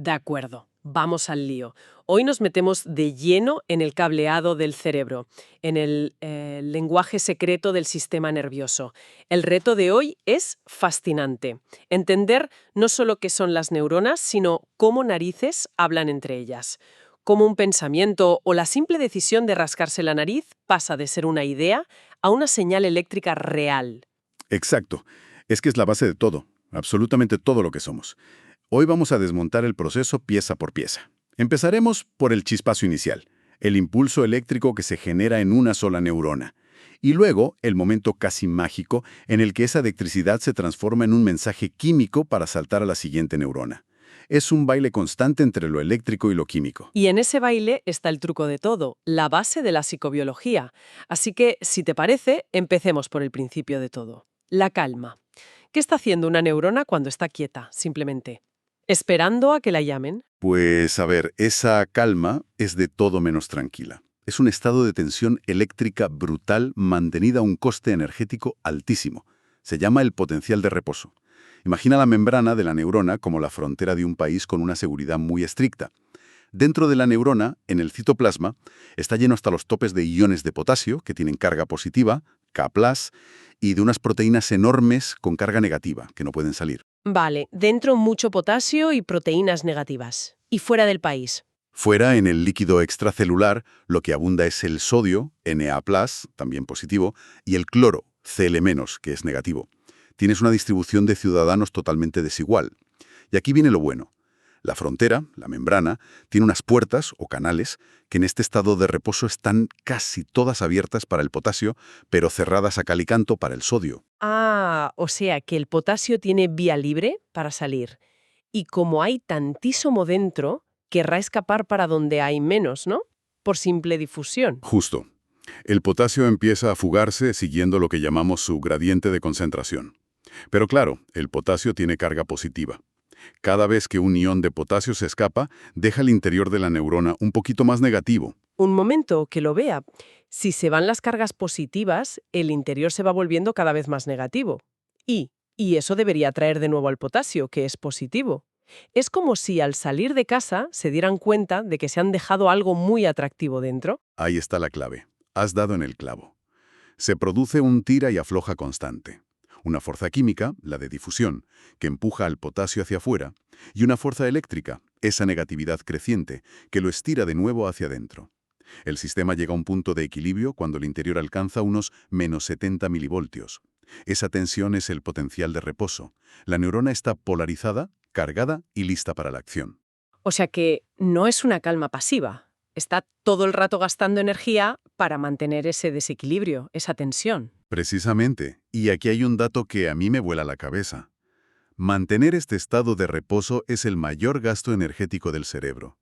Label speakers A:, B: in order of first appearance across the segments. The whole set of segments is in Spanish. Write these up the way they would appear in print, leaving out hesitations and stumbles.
A: De acuerdo, vamos al lío. Hoy nos metemos de lleno en el cableado del cerebro, en el lenguaje secreto del sistema nervioso. El reto de hoy es fascinante. Entender no solo qué son las neuronas, sino cómo narices hablan entre ellas. Cómo un pensamiento o la simple decisión de rascarse la nariz pasa de ser una idea a una señal eléctrica real.
B: Exacto. Es que es la base de todo, absolutamente todo lo que somos. Hoy vamos a desmontar el proceso pieza por pieza. Empezaremos por el chispazo inicial, el impulso eléctrico que se genera en una sola neurona. Y luego, el momento casi mágico en el que esa electricidad se transforma en un mensaje químico para saltar a la siguiente neurona. Es un baile constante entre lo eléctrico y lo químico.
A: Y en ese baile está el truco de todo, la base de la psicobiología. Así que, si te parece, empecemos por el principio de todo. La calma. ¿Qué está haciendo una neurona cuando está quieta, simplemente? ¿Esperando a que la llamen?
B: Pues, a ver, esa calma es de todo menos tranquila. Es un estado de tensión eléctrica brutal mantenida a un coste energético altísimo. Se llama el potencial de reposo. Imagina la membrana de la neurona como la frontera de un país con una seguridad muy estricta. Dentro de la neurona, en el citoplasma, está lleno hasta los topes de iones de potasio, que tienen carga positiva, K+, y de unas proteínas enormes con carga negativa, que no pueden salir.
A: Vale, dentro mucho potasio y proteínas negativas. ¿Y fuera del país?
B: Fuera, en el líquido extracelular, lo que abunda es el sodio, Na+, también positivo, y el cloro, Cl-, que es negativo. Tienes una distribución de ciudadanos totalmente desigual. Y aquí viene lo bueno. La frontera, la membrana, tiene unas puertas o canales que en este estado de reposo están casi todas abiertas para el potasio, pero cerradas a cal y canto para el sodio.
A: Ah, o sea que el potasio tiene vía libre para salir. Y como hay tantísimo dentro, querrá escapar para donde hay menos, ¿no? Por simple difusión.
B: Justo. El potasio empieza a fugarse siguiendo lo que llamamos su gradiente de concentración. Pero claro, el potasio tiene carga positiva. Cada vez que un ion de potasio se escapa, deja el interior de la neurona un poquito más negativo.
A: Un momento, que lo vea. Si se van las cargas positivas, el interior se va volviendo cada vez más negativo. Y eso debería atraer de nuevo al potasio, que es positivo. Es como si al salir de casa se dieran cuenta de que se han dejado algo muy atractivo dentro.
B: Ahí está la clave. Has dado en el clavo. Se produce un tira y afloja constante. Una fuerza química, la de difusión, que empuja al potasio hacia afuera, y una fuerza eléctrica, esa negatividad creciente, que lo estira de nuevo hacia adentro. El sistema llega a un punto de equilibrio cuando el interior alcanza unos menos 70 milivoltios. Esa tensión es el potencial de reposo. La neurona está polarizada, cargada y lista para la acción.
A: O sea que no es una calma pasiva. Está todo el rato gastando energía para mantener ese desequilibrio, esa tensión.
B: Precisamente, y aquí hay un dato que a mí me vuela la cabeza. Mantener este estado de reposo es el mayor gasto energético del cerebro.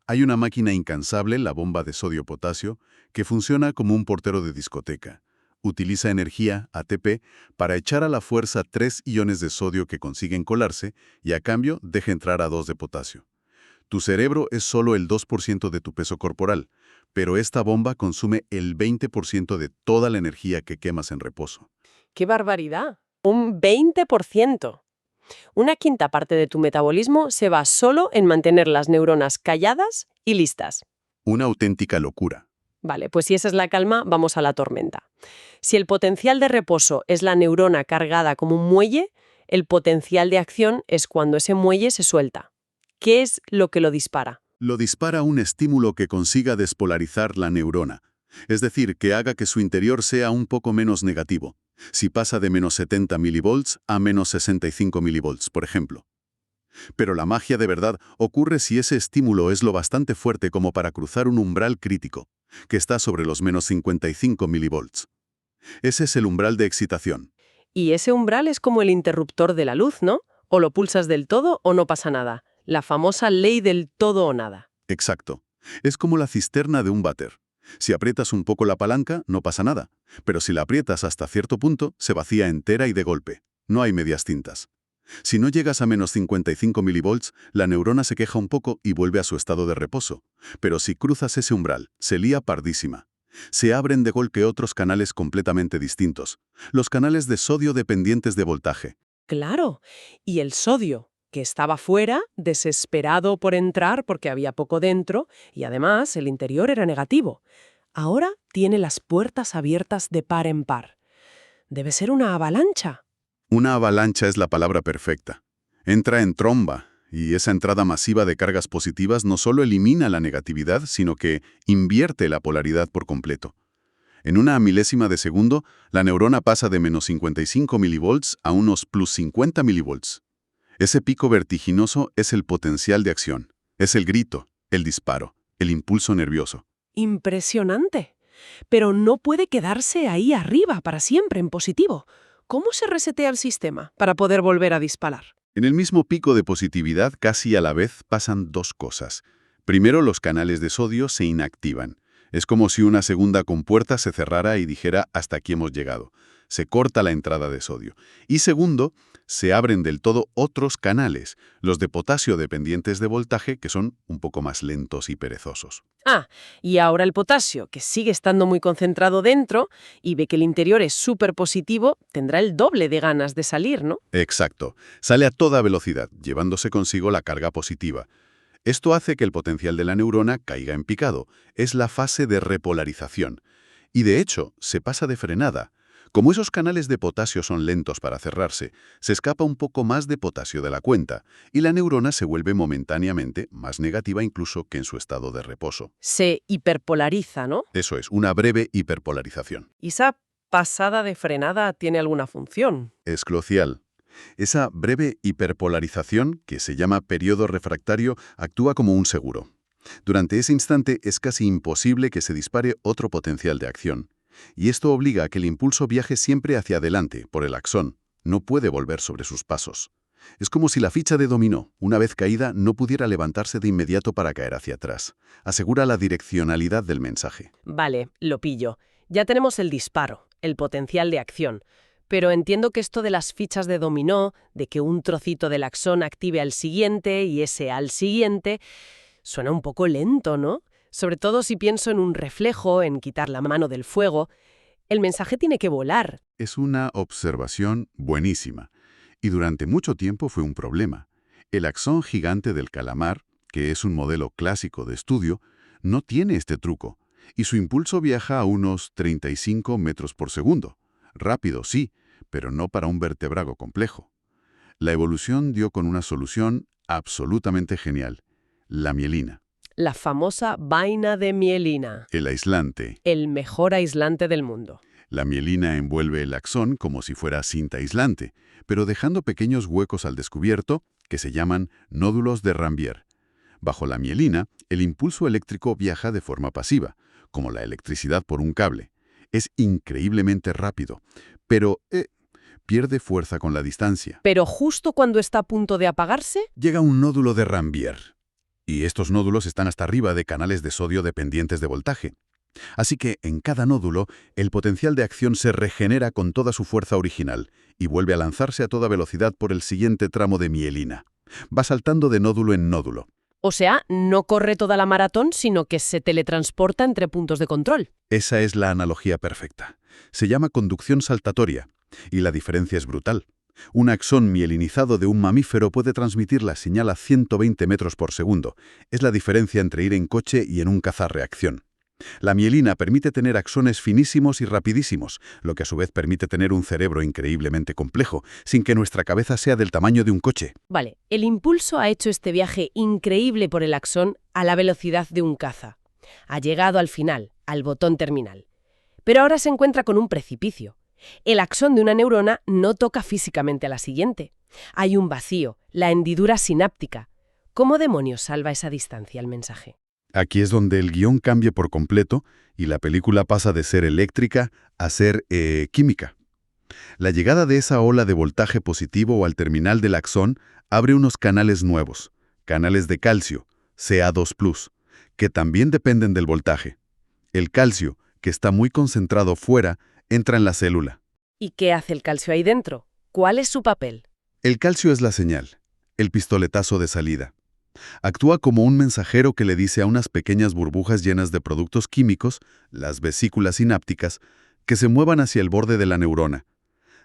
B: Hay una máquina incansable, la bomba de sodio-potasio, que funciona como un portero de discoteca. Utiliza energía, ATP, para echar a la fuerza 3 iones de sodio que consiguen colarse y a cambio deja entrar a 2 de potasio. Tu cerebro es solo el 2% de tu peso corporal, pero esta bomba consume el 20% de toda la energía que quemas en reposo.
A: ¡Qué barbaridad! Un 20%. Una quinta parte de tu metabolismo se va solo en mantener las neuronas calladas y listas.
B: Una auténtica locura.
A: Vale, pues si esa es la calma, vamos a la tormenta. Si el potencial de reposo es la neurona cargada como un muelle, el potencial de acción es cuando ese muelle se suelta. ¿Qué es lo que lo dispara?
B: Lo dispara un estímulo que consiga despolarizar la neurona, es decir, que haga que su interior sea un poco menos negativo, si pasa de menos 70 milivolts a menos 65 milivolts, por ejemplo. Pero la magia de verdad ocurre si ese estímulo es lo bastante fuerte como para cruzar un umbral crítico, que está sobre los menos 55 milivolts. Ese es el umbral de excitación.
A: Y ese umbral es como el interruptor de la luz, ¿no? O lo pulsas del todo o no pasa nada. La famosa ley del todo o nada.
B: Exacto. Es como la cisterna de un váter. Si aprietas un poco la palanca, no pasa nada. Pero si la aprietas hasta cierto punto, se vacía entera y de golpe. No hay medias tintas. Si no llegas a menos 55 milivolts, la neurona se queja un poco y vuelve a su estado de reposo. Pero si cruzas ese umbral, se lía pardísima. Se abren de golpe otros canales completamente distintos. Los canales de sodio dependientes de voltaje.
A: Claro. Y el sodio, que estaba fuera, desesperado por entrar porque había poco dentro, y además el interior era negativo. Ahora tiene las puertas abiertas de par en par. Debe ser una avalancha.
B: Una avalancha es la palabra perfecta. Entra en tromba, y esa entrada masiva de cargas positivas no solo elimina la negatividad, sino que invierte la polaridad por completo. En una milésima de segundo, la neurona pasa de menos 55 milivolts a unos plus 50 milivolts. Ese pico vertiginoso es el potencial de acción. Es el grito, el disparo, el impulso nervioso.
A: Impresionante. Pero no puede quedarse ahí arriba para siempre en positivo. ¿Cómo se resetea el sistema para poder volver a disparar?
B: En el mismo pico de positividad, casi a la vez, pasan dos cosas. Primero, los canales de sodio se inactivan. Es como si una segunda compuerta se cerrara y dijera hasta aquí hemos llegado. Se corta la entrada de sodio. Y segundo, se abren del todo otros canales, los de potasio dependientes de voltaje, que son un poco más lentos y perezosos.
A: Ah, y ahora el potasio, que sigue estando muy concentrado dentro y ve que el interior es súper positivo, tendrá el doble de ganas de salir, ¿no?
B: Exacto. Sale a toda velocidad, llevándose consigo la carga positiva. Esto hace que el potencial de la neurona caiga en picado. Es la fase de repolarización. Y de hecho, se pasa de frenada. Como esos canales de potasio son lentos para cerrarse, se escapa un poco más de potasio de la cuenta, y la neurona se vuelve momentáneamente más negativa incluso que en su estado de reposo.
A: Se hiperpolariza, ¿no?
B: Eso es, una breve hiperpolarización.
A: ¿Y esa pasada de frenada tiene alguna función?
B: Es crucial. Esa breve hiperpolarización, que se llama periodo refractario, actúa como un seguro. Durante ese instante es casi imposible que se dispare otro potencial de acción. Y esto obliga a que el impulso viaje siempre hacia adelante, por el axón. No puede volver sobre sus pasos. Es como si la ficha de dominó, una vez caída, no pudiera levantarse de inmediato para caer hacia atrás. Asegura la direccionalidad del mensaje.
A: Vale, lo pillo. Ya tenemos el disparo, el potencial de acción. Pero entiendo que esto de las fichas de dominó, de que un trocito del axón active al siguiente y ese al siguiente, suena un poco lento, ¿no? Sobre todo si pienso en un reflejo, en quitar la mano del fuego. El mensaje tiene que volar.
B: Es una observación buenísima. Y durante mucho tiempo fue un problema. El axón gigante del calamar, que es un modelo clásico de estudio, no tiene este truco, y su impulso viaja a unos 35 metros por segundo. Rápido, sí, pero no para un vertebrago complejo. La evolución dio con una solución absolutamente genial: la mielina.
A: La famosa vaina de mielina.
B: El aislante.
A: El mejor aislante del mundo.
B: La mielina envuelve el axón como si fuera cinta aislante, pero dejando pequeños huecos al descubierto que se llaman nódulos de Rambier. Bajo la mielina, el impulso eléctrico viaja de forma pasiva, como la electricidad por un cable. Es increíblemente rápido, pero pierde fuerza con la distancia.
A: Pero justo cuando está a punto de apagarse,
B: Llega un nódulo de Rambier, y estos nódulos están hasta arriba de canales de sodio dependientes de voltaje. Así que en cada nódulo, el potencial de acción se regenera con toda su fuerza original y vuelve a lanzarse a toda velocidad por el siguiente tramo de mielina. Va saltando de nódulo en nódulo.
A: o sea, no corre toda la maratón, sino que se teletransporta entre puntos de control.
B: Esa es la analogía perfecta. Se llama conducción saltatoria, y la diferencia es brutal. Un axón mielinizado de un mamífero puede transmitir la señal a 120 metros por segundo. Es la diferencia entre ir en coche y en un cazarreacción. La mielina permite tener axones finísimos y rapidísimos, lo que a su vez permite tener un cerebro increíblemente complejo, sin que nuestra cabeza sea del tamaño de un coche.
A: Vale, el impulso ha hecho este viaje increíble por el axón a la velocidad de un caza. Ha llegado al final, al botón terminal. Pero ahora se encuentra con un precipicio. El axón de una neurona no toca físicamente a la siguiente. Hay un vacío, la hendidura sináptica. ¿Cómo demonios salva esa distancia el mensaje?
B: Aquí es donde el guión cambia por completo y la película pasa de ser eléctrica a ser química. La llegada de esa ola de voltaje positivo al terminal del axón abre unos canales nuevos, canales de calcio, Ca2+, que también dependen del voltaje. El calcio, que está muy concentrado fuera, entra en la célula.
A: ¿Y qué hace el calcio ahí dentro? ¿Cuál es su papel?
B: El calcio es la señal, el pistoletazo de salida. Actúa como un mensajero que le dice a unas pequeñas burbujas llenas de productos químicos, las vesículas sinápticas, que se muevan hacia el borde de la neurona.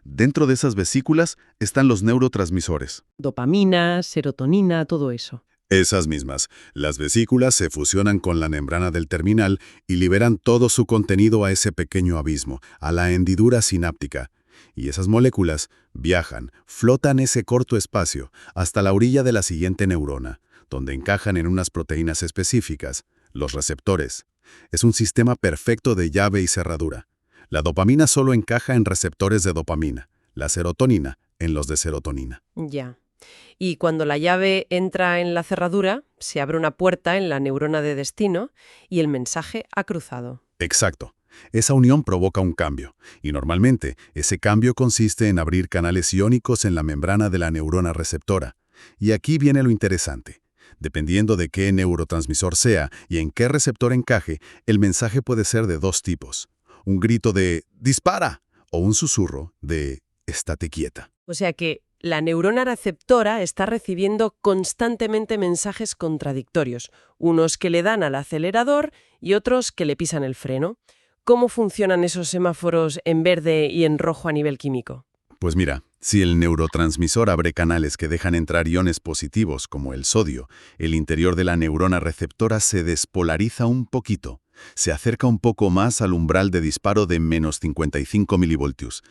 B: Dentro de esas vesículas están los neurotransmisores.
A: Dopamina, serotonina, todo eso.
B: Esas mismas. Las vesículas se fusionan con la membrana del terminal y liberan todo su contenido a ese pequeño abismo, a la hendidura sináptica. Y esas moléculas viajan, flotan ese corto espacio hasta la orilla de la siguiente neurona, donde encajan en unas proteínas específicas, los receptores. Es un sistema perfecto de llave y cerradura. La dopamina solo encaja en receptores de dopamina, la serotonina en los de serotonina.
A: Ya. Y cuando la llave entra en la cerradura, se abre una puerta en la neurona de destino y el mensaje ha cruzado.
B: Exacto. Esa unión provoca un cambio, y normalmente ese cambio consiste en abrir canales iónicos en la membrana de la neurona receptora. Y aquí viene lo interesante. Dependiendo de qué neurotransmisor sea y en qué receptor encaje, el mensaje puede ser de dos tipos. Un grito de «dispara» o un susurro de «estate quieta».
A: O sea que la neurona receptora está recibiendo constantemente mensajes contradictorios, unos que le dan al acelerador y otros que le pisan el freno. ¿Cómo funcionan esos semáforos en verde y en rojo a nivel químico?
B: Pues mira, si el neurotransmisor abre canales que dejan entrar iones positivos, como el sodio, el interior de la neurona receptora se despolariza un poquito. Se acerca un poco más al umbral de disparo de menos 55 milivoltios.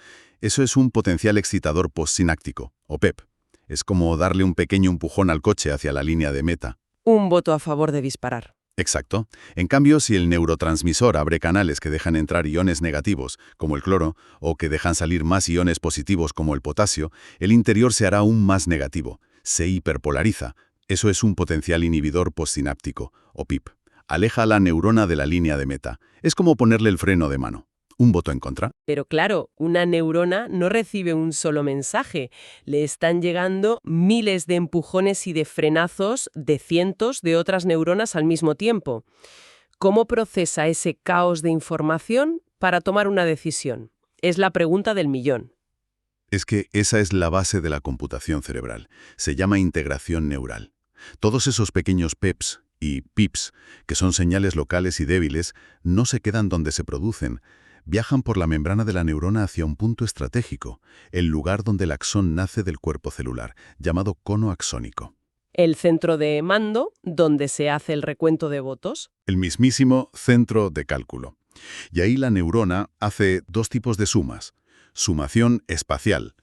B: Eso es un potencial excitador postsináptico, o PEP. Es como darle un pequeño empujón al coche hacia la línea de meta.
A: Un voto a favor de disparar.
B: Exacto. En cambio, si el neurotransmisor abre canales que dejan entrar iones negativos, como el cloro, o que dejan salir más iones positivos, como el potasio, el interior se hará aún más negativo. Se hiperpolariza. Eso es un potencial inhibidor postsináptico, o PIP. Aleja a la neurona de la línea de meta. Es como ponerle el freno de mano. ¿Un voto en contra?
A: Pero claro, una neurona no recibe un solo mensaje. Le están llegando miles de empujones y de frenazos de cientos de otras neuronas al mismo tiempo. ¿Cómo procesa ese caos de información para tomar una decisión? Es la pregunta del millón.
B: Es que esa es la base de la computación cerebral. Se llama integración neural. Todos esos pequeños PEPs y PIPs, que son señales locales y débiles, no se quedan donde se producen. Viajan por la membrana de la neurona hacia un punto estratégico, el lugar donde el axón nace del cuerpo celular, llamado cono axónico.
A: El centro de mando, donde se hace el recuento de votos.
B: El mismísimo centro de cálculo. Y ahí la neurona hace dos tipos de sumas. Sumación espacial.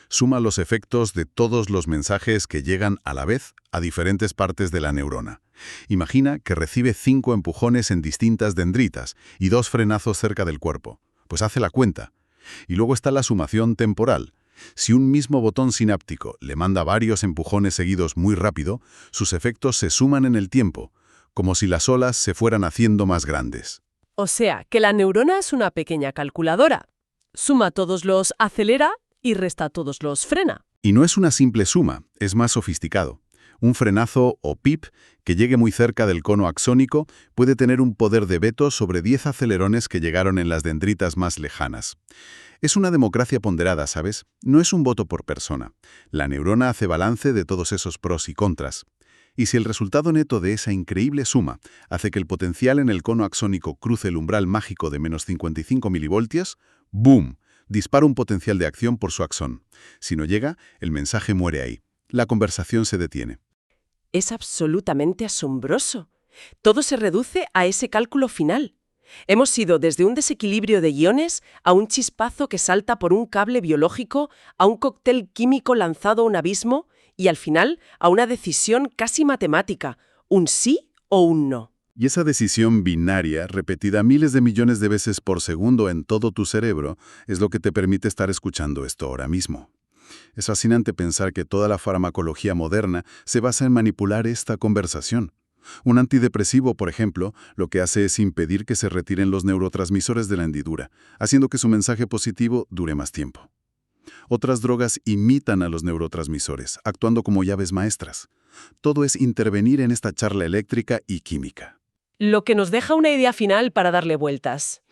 B: Suma los efectos de todos los mensajes que llegan a la vez a diferentes partes de la neurona. Imagina que recibe 5 empujones en distintas dendritas y 2 frenazos cerca del cuerpo. Pues hace la cuenta. Y luego está la sumación temporal. Si un mismo botón sináptico le manda varios empujones seguidos muy rápido, sus efectos se suman en el tiempo, como si las olas se fueran haciendo más grandes.
A: O sea, que la neurona es una pequeña calculadora. Suma todos los acelera y resta todos los frena.
B: Y no es una simple suma, es más sofisticado. Un frenazo o PIP que llegue muy cerca del cono axónico puede tener un poder de veto sobre 10 acelerones que llegaron en las dendritas más lejanas. Es una democracia ponderada, ¿sabes? No es un voto por persona. La neurona hace balance de todos esos pros y contras. Y si el resultado neto de esa increíble suma hace que el potencial en el cono axónico cruce el umbral mágico de menos 55 milivoltios, ¡boom!, dispara un potencial de acción por su axón. Si no llega, el mensaje muere ahí. La conversación se detiene.
A: Es absolutamente asombroso. Todo se reduce a ese cálculo final. Hemos ido desde un desequilibrio de iones a un chispazo que salta por un cable biológico, a un cóctel químico lanzado a un abismo y al final a una decisión casi matemática, un sí o un no.
B: Y esa decisión binaria, repetida miles de millones de veces por segundo en todo tu cerebro, es lo que te permite estar escuchando esto ahora mismo. Es fascinante pensar que toda la farmacología moderna se basa en manipular esta conversación. Un antidepresivo, por ejemplo, lo que hace es impedir que se retiren los neurotransmisores de la hendidura, haciendo que su mensaje positivo dure más tiempo. Otras drogas imitan a los neurotransmisores, actuando como llaves maestras. Todo es intervenir en esta charla eléctrica y química.
A: Lo que nos deja una idea final para darle vueltas.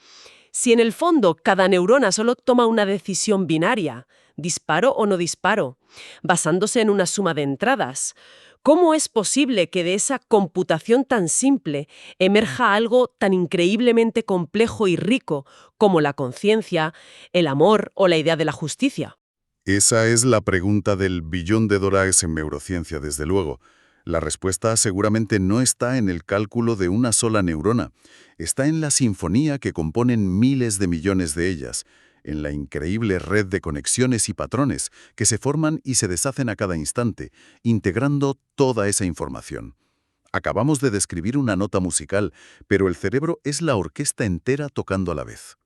A: Si en el fondo cada neurona solo toma una decisión binaria, disparo o no disparo, basándose en una suma de entradas, ¿Cómo es posible que de esa computación tan simple emerja algo tan increíblemente complejo y rico como la conciencia, el amor o la idea de la justicia?
B: Esa es la pregunta del billón de dólares en neurociencia, desde luego. La respuesta seguramente no está en el cálculo de una sola neurona. Está en la sinfonía que componen miles de millones de ellas, en la increíble red de conexiones y patrones que se forman y se deshacen a cada instante, integrando toda esa información. Acabamos de describir una nota musical, pero el cerebro es la orquesta entera tocando a la vez.